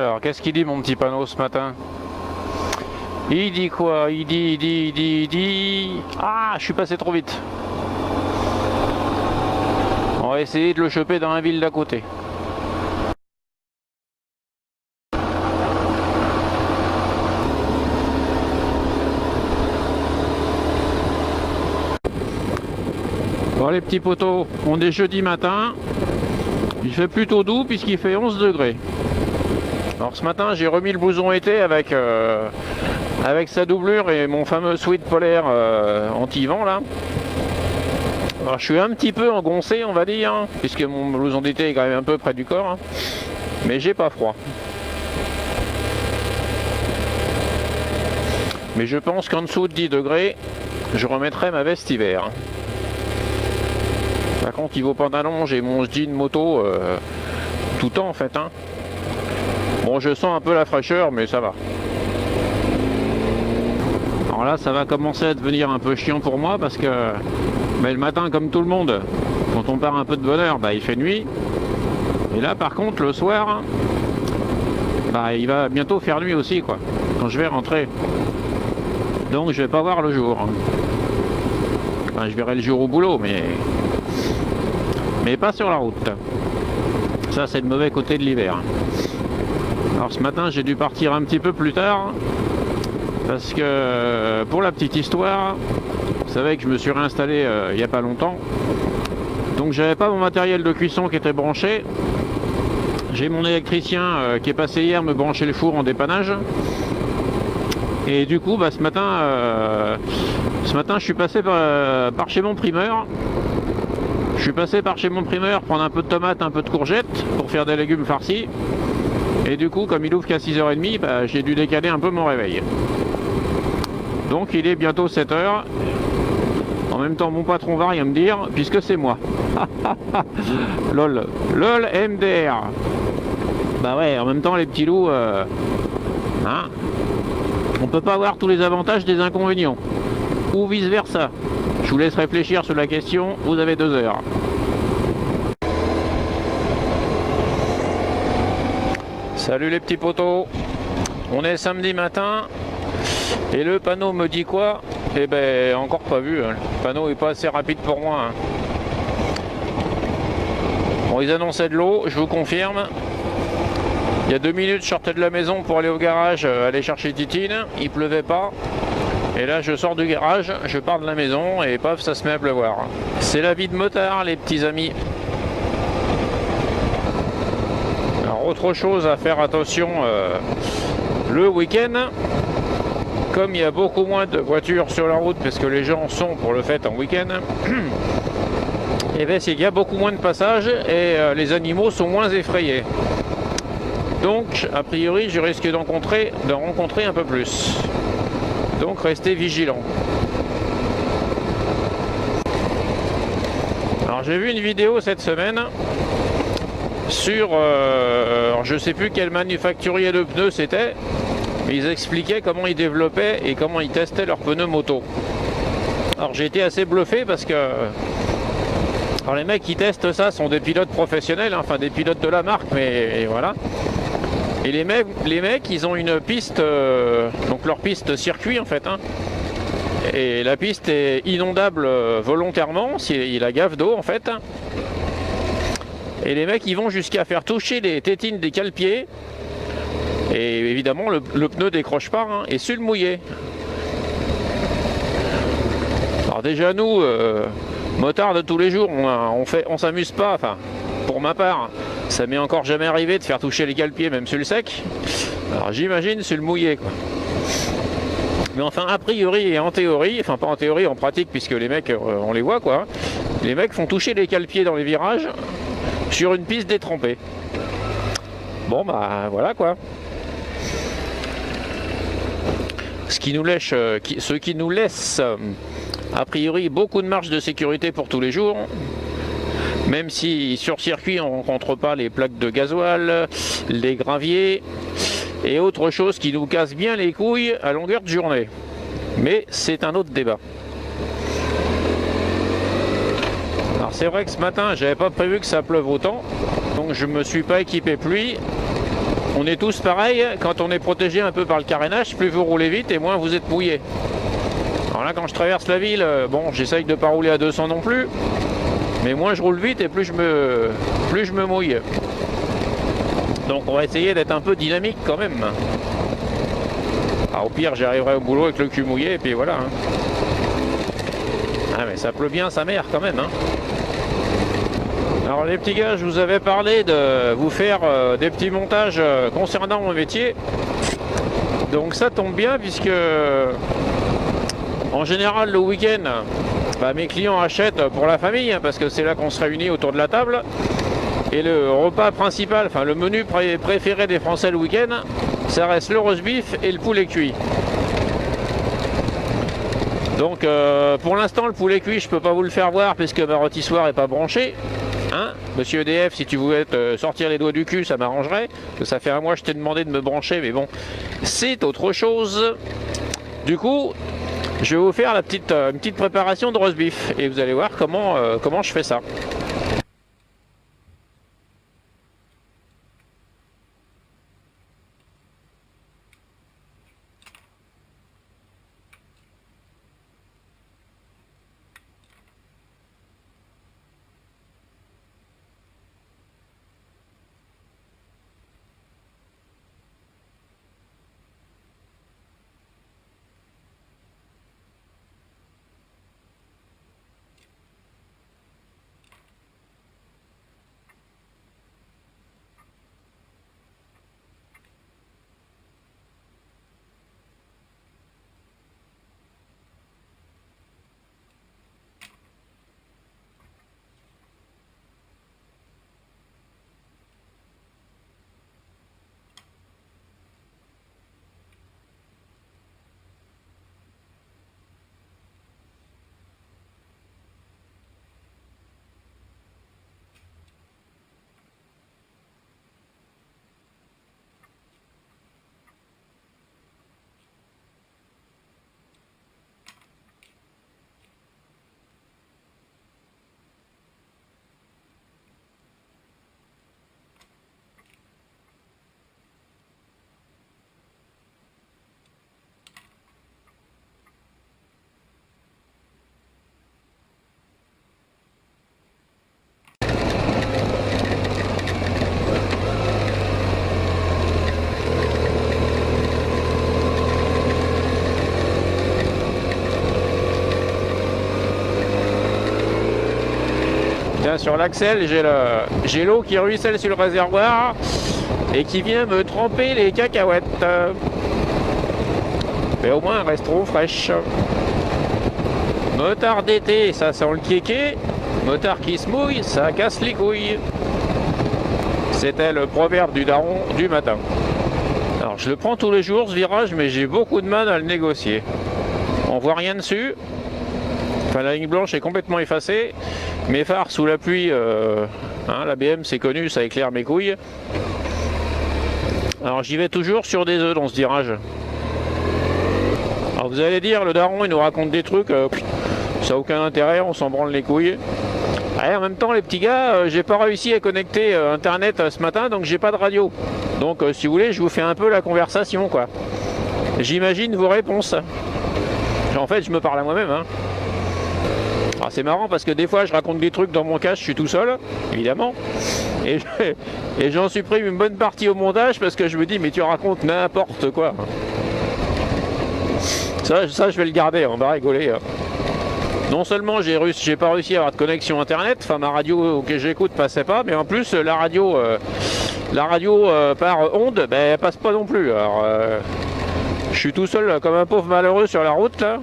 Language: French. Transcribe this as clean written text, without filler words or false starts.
Alors, qu'est-ce qu'il dit mon petit panneau ce matin? Il dit quoi? Il dit... Ah, je suis passé trop vite. On va essayer de le choper dans la ville d'à côté. Bon les petits potos, on est jeudi matin. Il fait plutôt doux puisqu'il fait 11 degrés. Alors ce matin j'ai remis le blouson été avec sa doublure et mon fameux sweat polaire anti-vent là. Alors je suis un petit peu engoncé on va dire, hein, puisque mon blouson d'été est quand même un peu près du corps, hein, mais j'ai pas froid. Mais je pense qu'en dessous de 10 degrés, je remettrai ma veste hiver. Par contre niveau pantalon, j'ai mon jean moto tout le temps en fait, hein. Bon, je sens un peu la fraîcheur, mais ça va. Alors là, ça va commencer à devenir un peu chiant pour moi parce que le matin, comme tout le monde, quand on part un peu de bonne heure, il fait nuit. Et là, par contre, le soir, il va bientôt faire nuit aussi, quoi, quand je vais rentrer. Donc, je vais pas voir le jour. Enfin, je verrai le jour au boulot, mais pas sur la route. Ça, c'est le mauvais côté de l'hiver. Alors ce matin j'ai dû partir un petit peu plus tard parce que pour la petite histoire, vous savez que je me suis réinstallé il n'y a pas longtemps, donc j'avais pas mon matériel de cuisson qui était branché. J'ai mon électricien qui est passé hier me brancher le four en dépannage et du coup ce matin je suis passé par chez mon primeur. Je suis passé par chez mon primeur prendre un peu de tomates, un peu de courgettes pour faire des légumes farcis. Et du coup, comme il ouvre qu'à 6h30, j'ai dû décaler un peu mon réveil. Donc il est bientôt 7h. En même temps, mon patron va rien me dire, puisque c'est moi. LOL. LOL MDR. Bah ouais, en même temps, les petits loups... hein, on peut pas avoir tous les avantages des inconvénients. Ou vice-versa. Je vous laisse réfléchir sur la question, vous avez 2 heures. Salut les petits potos, on est samedi matin et le panneau me dit quoi? Eh ben encore pas vu, hein. Le panneau est pas assez rapide pour moi, hein. Bon, ils annonçaient de l'eau, je vous confirme. Il y a 2 minutes je sortais de la maison pour aller au garage, aller chercher Titine, il pleuvait pas. Et là je sors du garage, je pars de la maison et paf ça se met à pleuvoir. C'est la vie de motard les petits amis. Autre chose à faire attention le week-end, comme il y a beaucoup moins de voitures sur la route parce que les gens sont pour le fait en week-end, et bien c'est qu'il y a beaucoup moins de passages et les animaux sont moins effrayés. Donc a priori je risque d'en rencontrer un peu plus. Donc restez vigilants. Alors j'ai vu une vidéo cette semaine sur, alors je sais plus quel manufacturier de pneus c'était, mais ils expliquaient comment ils développaient et comment ils testaient leurs pneus moto. Alors j'ai été assez bluffé parce que alors les mecs qui testent ça sont des pilotes professionnels, hein, enfin des pilotes de la marque, mais voilà. Et les mecs ils ont une piste, donc leur piste circuit en fait, hein, et la piste est inondable volontairement, s'il a gaffe d'eau en fait. Et les mecs ils vont jusqu'à faire toucher les tétines des cale-pieds. Et évidemment le pneu décroche pas, hein, et sur le mouillé. Alors déjà nous, motards de tous les jours, on s'amuse pas, enfin pour ma part, ça m'est encore jamais arrivé de faire toucher les cale-pieds même sur le sec. Alors j'imagine sur le mouillé quoi. Mais enfin a priori et en théorie, enfin pas en théorie, en pratique, puisque les mecs on les voit quoi. Les mecs font toucher les cale-pieds dans les virages sur une piste détrempée. Bon voilà quoi. Ce qui nous laisse a priori beaucoup de marge de sécurité pour tous les jours. Même si sur circuit on ne rencontre pas les plaques de gasoil, les graviers et autre chose qui nous casse bien les couilles à longueur de journée. Mais c'est un autre débat. Alors c'est vrai que ce matin j'avais pas prévu que ça pleuve autant, donc je me suis pas équipé pluie. on est tous pareils, quand on est protégé un peu par le carénage, plus vous roulez vite et moins vous êtes mouillé. Alors là, quand je traverse la ville, bon, j'essaye de ne pas rouler à 200 non plus, mais moins je roule vite et plus je me mouille. Donc on va essayer d'être un peu dynamique quand même. Alors, au pire, j'arriverai au boulot avec le cul mouillé et puis voilà. Hein. Ah mais ça pleut bien sa mère quand même. Hein. Alors les petits gars, je vous avais parlé de vous faire des petits montages concernant mon métier. Donc ça tombe bien puisque en général le week-end, bah, mes clients achètent pour la famille hein, parce que c'est là qu'on se réunit autour de la table. Et le repas principal, enfin le menu préféré des Français le week-end, ça reste le roast beef et le poulet cuit. Donc pour l'instant le poulet cuit je peux pas vous le faire voir puisque ma rôtissoire est pas branchée. Hein, Monsieur EDF, si tu voulais te sortir les doigts du cul, ça m'arrangerait. Ça fait un mois que je t'ai demandé de me brancher, mais bon, c'est autre chose. Du coup, je vais vous faire une petite préparation de roast beef et vous allez voir comment je fais ça. Sur l'axel, j'ai l'eau qui ruisselle sur le réservoir et qui vient me tremper les cacahuètes. Mais au moins, elles resteront fraîches. Motard d'été, ça sent le kéké. Motard qui se mouille, ça casse les couilles. C'était le proverbe du daron du matin. Alors, je le prends tous les jours, ce virage, mais j'ai beaucoup de mal à le négocier. On voit rien dessus. Enfin, la ligne blanche est complètement effacée. Mes phares sous la pluie, hein, la BM c'est connu, ça éclaire mes couilles. Alors j'y vais toujours sur des œufs dans ce virage. Alors vous allez dire, le daron il nous raconte des trucs, ça n'a aucun intérêt, on s'en branle les couilles. Et en même temps les petits gars, j'ai pas réussi à connecter internet ce matin, donc j'ai pas de radio. Donc si vous voulez, je vous fais un peu la conversation quoi. J'imagine vos réponses. En fait je me parle à moi-même. Hein. Alors c'est marrant parce que des fois je raconte des trucs dans mon casque, je suis tout seul, évidemment, et j'en supprime une bonne partie au montage parce que je me dis mais tu racontes n'importe quoi. Ça je vais le garder, on va rigoler. Non seulement j'ai pas réussi à avoir de connexion internet, enfin ma radio que j'écoute passait pas, mais en plus la radio par onde, ben, elle passe pas non plus. Alors je suis tout seul comme un pauvre malheureux sur la route là.